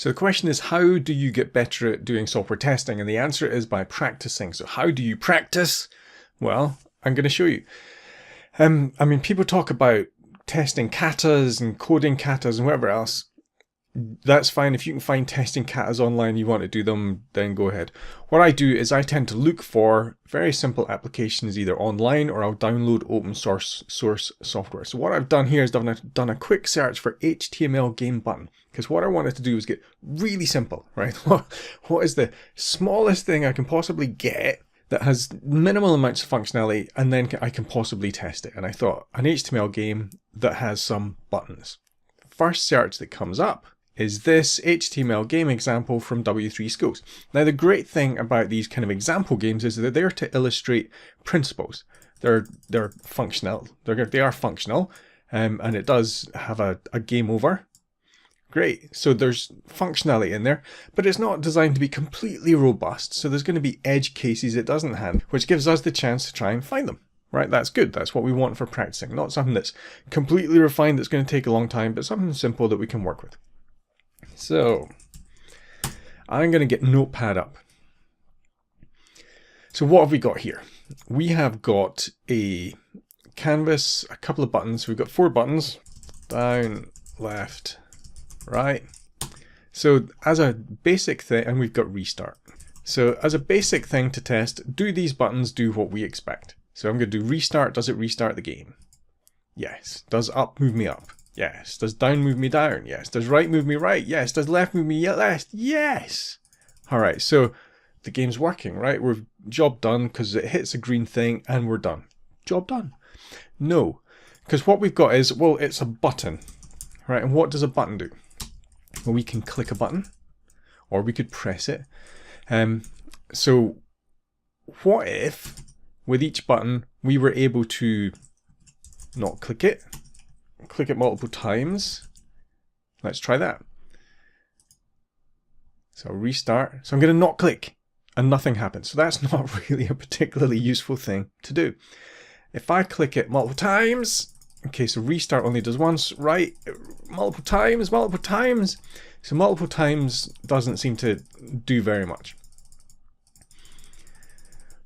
So the question is, how do you get better at doing software testing? And the answer is by practicing. So how do you practice? Well, I'm going to show you. I mean, people talk about testing katas and coding katas and whatever else. That's fine. If you can find testing katas online, you want to do them, then go ahead. What I do is I tend to look for very simple applications either online or I'll download open source software. So what I've done here is done a quick search for HTML game button, because what I wanted to do was get really simple, right? What is the smallest thing I can possibly get that has minimal amounts of functionality, and then I can possibly test it. And I thought, an HTML game that has some buttons. First search that comes up is this HTML game example from W3 Schools. Now the great thing about these kind of example games is that they're to illustrate principles. They're functional. They are functional, and it does have a game over. Great. So there's functionality in there, but it's not designed to be completely robust. So there's going to be edge cases it doesn't have, which gives us the chance to try and find them. Right? That's good. That's what we want for practicing. Not something that's completely refined that's going to take a long time, but something simple that we can work with. So I'm going to get Notepad up. So what have we got here? We have got a canvas, a couple of buttons. We've got 4 buttons, down, left, right. So as a basic thing, and we've got restart. So as a basic thing to test, do these buttons do what we expect? So I'm going to do restart. Does it restart the game? Yes. Does up move me up? Yes. Does down move me down? Yes. Does right move me right? Yes. Does left move me left? Yes. All right. So the game's working, right? We're job done because it hits a green thing and we're done. Job done. No, because what we've got is, well, it's a button, right? And what does a button do? Well, we can click a button or we could press it. So what if with each button we were able to not click it multiple times? Let's try that. So restart. So I'm going to not click and nothing happens. So that's not really a particularly useful thing to do. If I click it multiple times, okay, so restart only does once, right? Multiple times. So multiple times doesn't seem to do very much.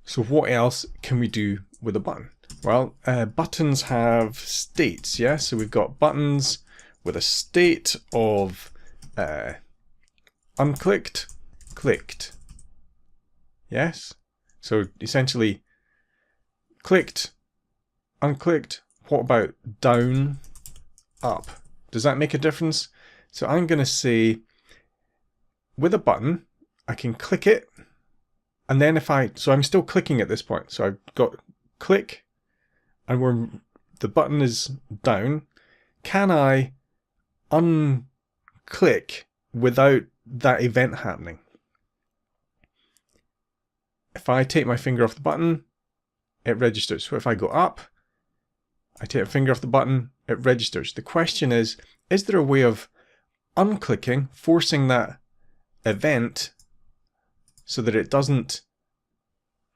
So what else can we do with a button? Well, buttons have states, yeah? So we've got buttons with a state of unclicked, clicked. Yes? So essentially, clicked, unclicked. What about down, up? Does that make a difference? So I'm going to say, with a button, I can click it. And then so I'm still clicking at this point. So I've got click, and the button is down. Can I unclick without that event happening? If I take my finger off the button, it registers. So if I go up, I take a finger off the button, it registers. The question is there a way of unclicking, forcing that event so that it doesn't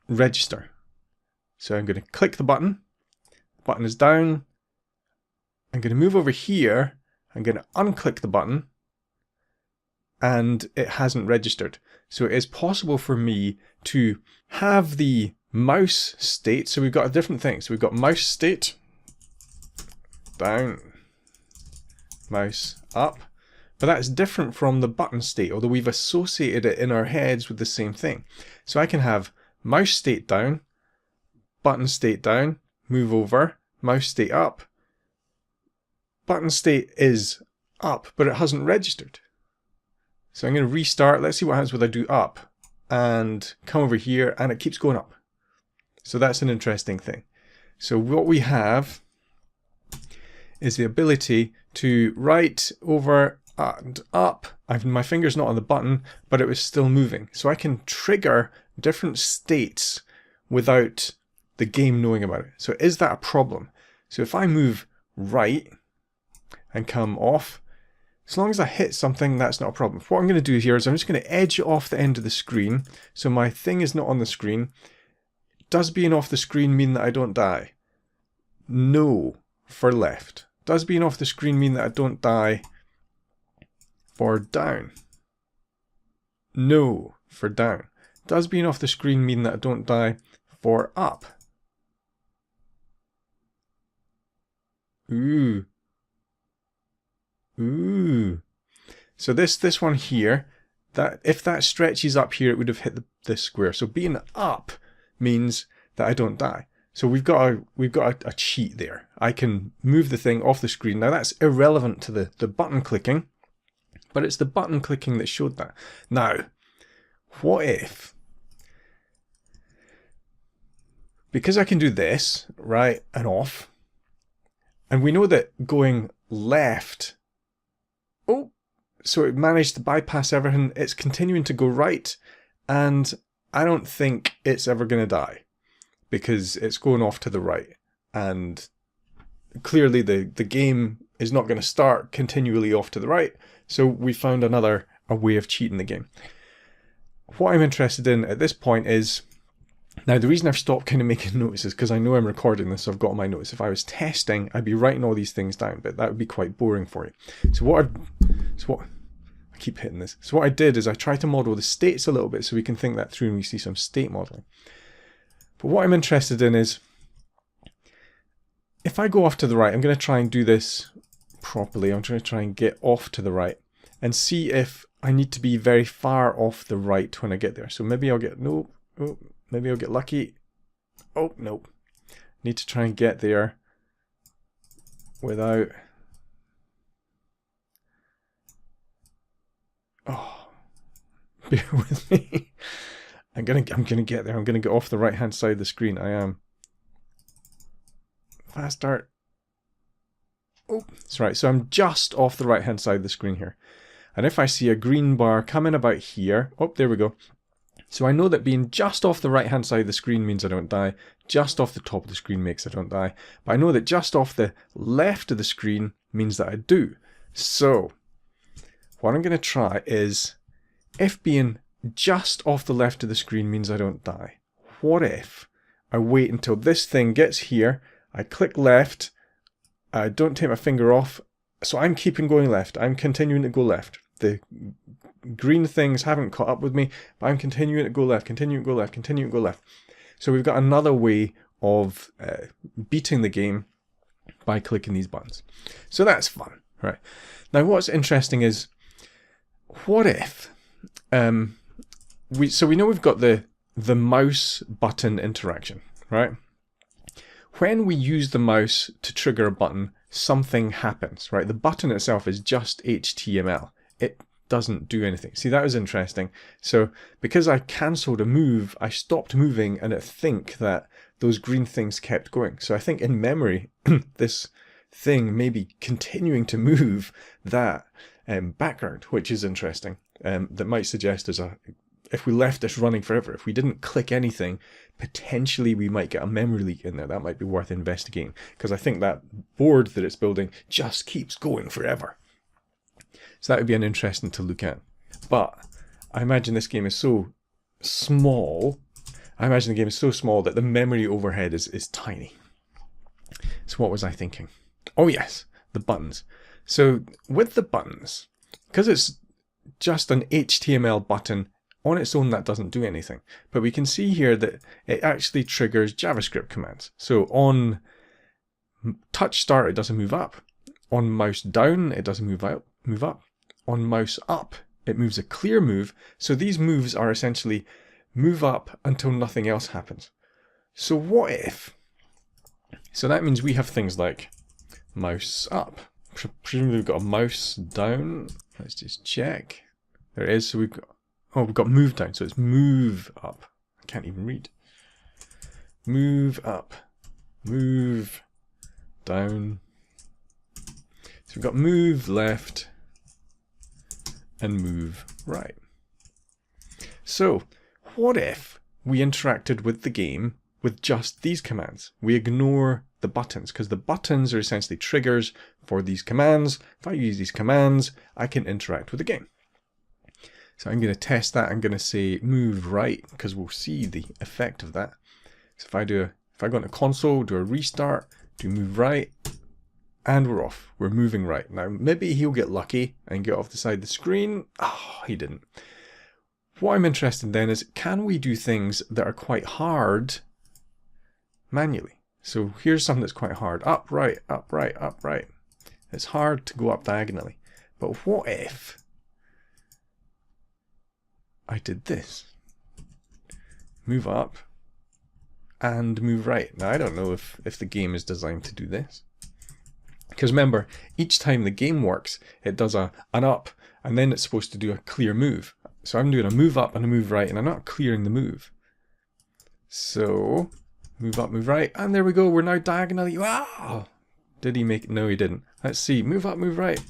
register? So I'm going to click the button is down. I'm going to move over here, I'm going to unclick the button, and it hasn't registered. So it is possible for me to have the mouse state. So we've got a different thing. So we've got mouse state, down, mouse up, but that's different from the button state, although we've associated it in our heads with the same thing. So I can have mouse state down, button state down, move over, mouse state up. Button state is up, but it hasn't registered. So I'm going to restart. Let's see what happens when I do up and come over here, and it keeps going up. So that's an interesting thing. So what we have is the ability to write over and up. My finger's not on the button, but it was still moving. So I can trigger different states without the game knowing about it. So is that a problem? So if I move right and come off, as long as I hit something, that's not a problem. What I'm going to do here is I'm just going to edge off the end of the screen. So my thing is not on the screen. Does being off the screen mean that I don't die? No, for left. Does being off the screen mean that I don't die for down? No, for down. Does being off the screen mean that I don't die for up? Ooh. Ooh. So this one here, that if that stretches up here, it would have hit this square. So being up means that I don't die. So we've got a cheat there. I can move the thing off the screen. Now that's irrelevant to the button clicking, but it's the button clicking that showed that. Now, what if, because I can do this, right, and off, and we know that going left, oh, so it managed to bypass everything. It's continuing to go right, and I don't think it's ever going to die because it's going off to the right. And clearly the game is not going to start continually off to the right. So we found a way of cheating the game. What I'm interested in at this point is, now the reason I've stopped kind of making notes is because I know I'm recording this, so I've got my notes. If I was testing, I'd be writing all these things down, but that would be quite boring for you. So I keep hitting this. So what I did is I tried to model the states a little bit so we can think that through and we see some state modeling. But what I'm interested in is, if I go off to the right, I'm going to try and do this properly. I'm trying to try and get off to the right and see if I need to be very far off the right when I get there. So maybe I'll get, no, oh, maybe I'll get lucky. Oh, no. Need to try and get there without... Oh, bear with me. I'm gonna get there. I'm gonna get off the right hand side of the screen. I am. Fast start. Oh, that's right. So I'm just off the right hand side of the screen here. And if I see a green bar coming about here, oh, there we go. So I know that being just off the right hand side of the screen means I don't die. Just off the top of the screen makes I don't die. But I know that just off the left of the screen means that I do. So what I'm going to try is, if being just off the left of the screen means I don't die, what if I wait until this thing gets here, I click left, I don't take my finger off, so I'm keeping going left, I'm continuing to go left. The green things haven't caught up with me, but I'm continuing to go left, continuing to go left, continuing to go left. So we've got another way of beating the game by clicking these buttons. So that's fun, right? Now what's interesting is, what if, we know we've got the mouse button interaction, right? When we use the mouse to trigger a button, something happens, right? The button itself is just HTML. It doesn't do anything. See, that was interesting. So because I cancelled a move, I stopped moving, and it think that those green things kept going. So I think in memory, this thing may be continuing to move that background, which is interesting. That might suggest if we left this running forever, if we didn't click anything, potentially we might get a memory leak in there. That might be worth investigating, because I think that board that it's building just keeps going forever. So that would be an interesting to look at. But I imagine this game is so small. I imagine the game is so small that the memory overhead is tiny. So what was I thinking? Oh yes, the buttons. So with the buttons, because it's just an HTML button, on its own that doesn't do anything. But we can see here that it actually triggers JavaScript commands. So on touch start, it doesn't move up. On mouse down, it doesn't move up. On mouse up, it moves a clear move. So these moves are essentially move up until nothing else happens. So what if? So that means we have things like mouse up. Presumably we've got a mouse down. Let's just check. There it is. So we've got move down. So it's move up. I can't even read. Move up. Move down. So we've got move left and move right. So what if we interacted with the game with just these commands? We ignore the buttons, because the buttons are essentially triggers for these commands. If I use these commands, I can interact with the game. So I'm going to test that. I'm going to say move right, because we'll see the effect of that. So if I go into console, do a restart, do move right, and we're off. We're moving right. Now maybe he'll get lucky and get off the side of the screen. Oh, he didn't. what I'm interested in then is, can we do things that are quite hard manually? So here's something that's quite hard. Up, right, up, right, up, right. It's hard to go up diagonally. But what if I did this? Move up and move right. Now I don't know if the game is designed to do this. Because remember, each time the game works, it does an up, and then it's supposed to do a clear move. So I'm doing a move up and a move right, and I'm not clearing the move. So, move up, move right, and there we go, we're now diagonally. Wow! Did he make it? No, he didn't. Let's see, move up, move right.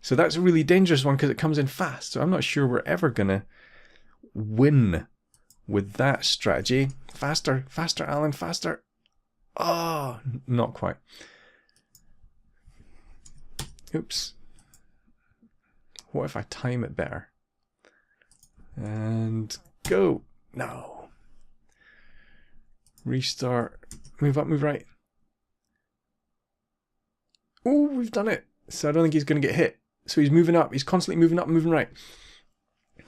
So that's a really dangerous one because it comes in fast. So I'm not sure we're ever going to win with that strategy. Faster, faster, Alan, faster. Oh, not quite. Oops. What if I time it better? And go. No. Restart. Move up, move right. Oh, we've done it. So I don't think he's going to get hit. So he's moving up. He's constantly moving up and moving right.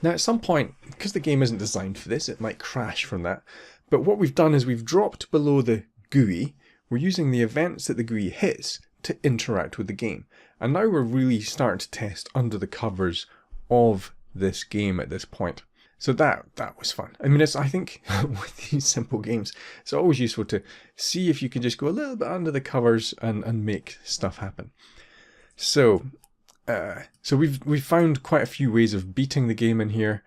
Now at some point, because the game isn't designed for this, it might crash from that. But what we've done is we've dropped below the GUI. We're using the events that the GUI hits to interact with the game. And now we're really starting to test under the covers of this game at this point. So that was fun. I mean, I think with these simple games, it's always useful to see if you can just go a little bit under the covers and make stuff happen. So we've found quite a few ways of beating the game in here.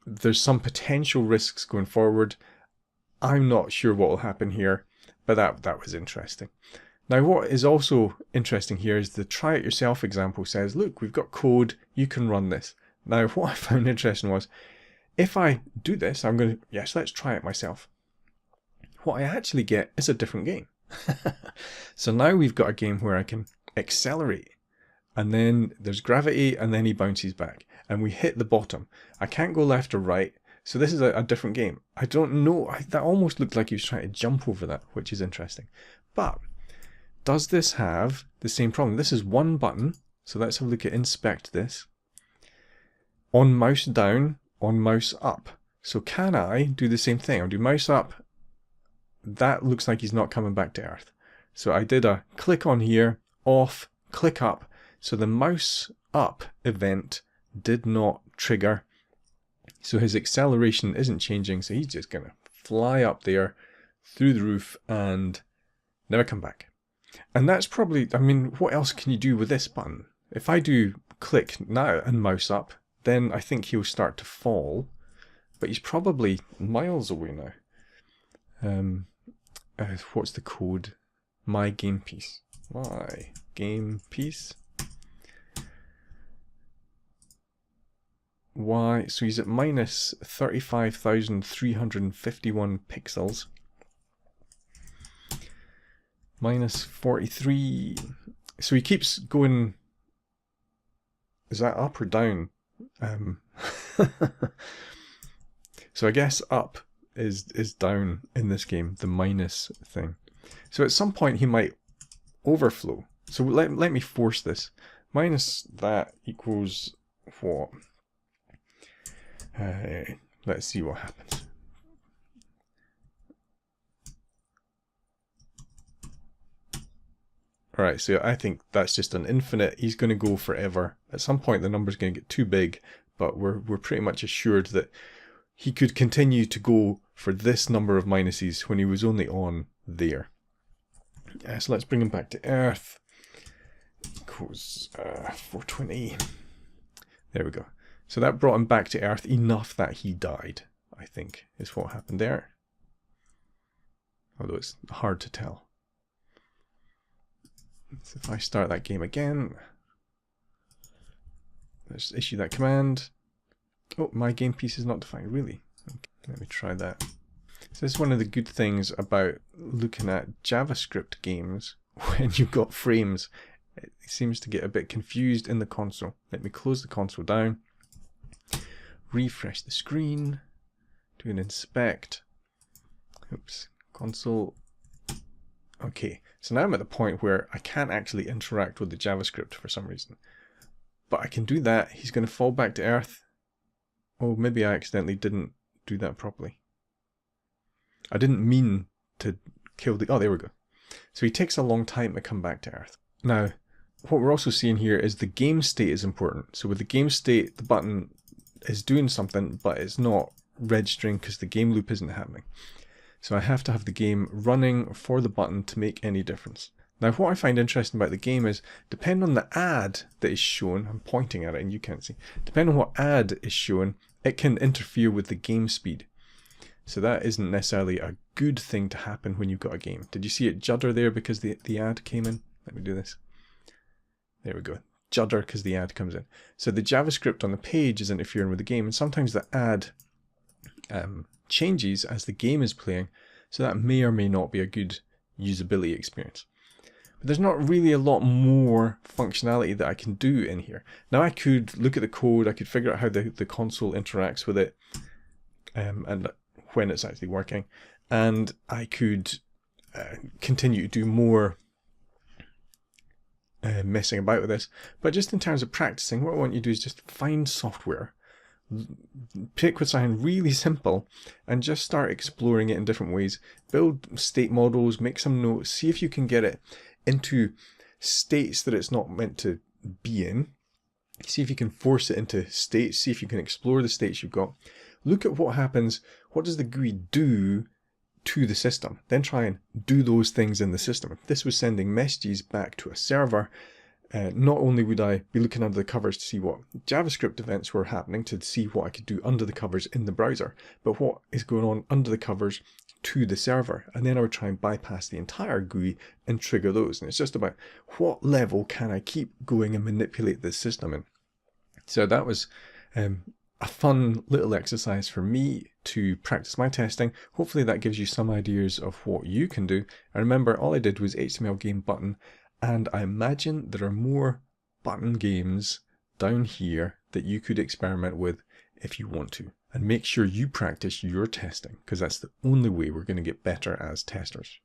There's some potential risks going forward. I'm not sure what will happen here, but that was interesting. Now what is also interesting here is the try it yourself example says, look, we've got code, you can run this. Now what I found interesting was, if I do this, I'm going to, yes, let's try it myself. What I actually get is a different game. So now we've got a game where I can accelerate, and then there's gravity, and then he bounces back, and we hit the bottom. I can't go left or right, so this is a different game. I don't know, that almost looked like he was trying to jump over that, which is interesting. But does this have the same problem? This is one button, so let's have a look at inspect this. On mouse down, on mouse up. So can I do the same thing? I'll do mouse up. That looks like he's not coming back to Earth. So I did a click on here, off, click up. So the mouse up event did not trigger. So his acceleration isn't changing. So he's just going to fly up there through the roof and never come back. And that's probably, I mean, what else can you do with this button? If I do click now and mouse up, then I think he'll start to fall. But he's probably miles away now. What's the code? My game piece. My game piece. Why? So he's at minus 35,351 pixels. Minus 43. So he keeps going. Is that up or down? So I guess up is down in this game, the minus thing. So at some point he might overflow. So let me force this. Minus that equals what? Let's see what happens. Alright, so I think that's just an infinite. He's going to go forever. At some point the number's going to get too big, but we're pretty much assured that he could continue to go for this number of minuses when he was only on there. So let's bring him back to Earth. Equals 420. There we go. So that brought him back to Earth enough that he died, I think, is what happened there. Although it's hard to tell. So if I start that game again, let's issue that command. Oh, my game piece is not defined, really. Okay, let me try that. So this is one of the good things about looking at JavaScript games. When you've got frames, it seems to get a bit confused in the console. Let me close the console down. Refresh the screen. Do an inspect. Oops, console. Okay, so now I'm at the point where I can't actually interact with the JavaScript for some reason. But I can do that. He's going to fall back to Earth. Oh, maybe I accidentally didn't do that properly. I didn't mean to kill the... Oh, there we go. So he takes a long time to come back to Earth. Now, what we're also seeing here is the game state is important. So with the game state, the button is doing something, but it's not registering because the game loop isn't happening. So I have to have the game running for the button to make any difference. Now, what I find interesting about the game is, depending on the ad that is shown, I'm pointing at it and you can't see, depending on what ad is shown, it can interfere with the game speed. So that isn't necessarily a good thing to happen when you've got a game. Did you see it judder there because the ad came in? Let me do this. There we go. Judder because the ad comes in. So the JavaScript on the page is interfering with the game, and sometimes the ad changes as the game is playing, so that may or may not be a good usability experience. But there's not really a lot more functionality that I can do in here. Now I could look at the code, I could figure out how the console interacts with it, and when it's actually working, and I could continue to do more messing about with this. But just in terms of practicing, what I want you to do is just find software, pick what's something really simple, and just start exploring it in different ways. Build state models, make some notes, see if you can get it into states that it's not meant to be in. See if you can force it into states, see if you can explore the states you've got. Look at what happens, what does the GUI do to the system, then try and do those things in the system. If this was sending messages back to a server, not only would I be looking under the covers to see what JavaScript events were happening, to see what I could do under the covers in the browser, but what is going on under the covers to the server. And then I would try and bypass the entire GUI and trigger those. And it's just about what level can I keep going and manipulate this system in. So that was a fun little exercise for me to practice my testing. Hopefully that gives you some ideas of what you can do. And remember, all I did was HTML game button, and I imagine there are more button games down here that you could experiment with if you want to. And make sure you practice your testing, because that's the only way we're going to get better as testers.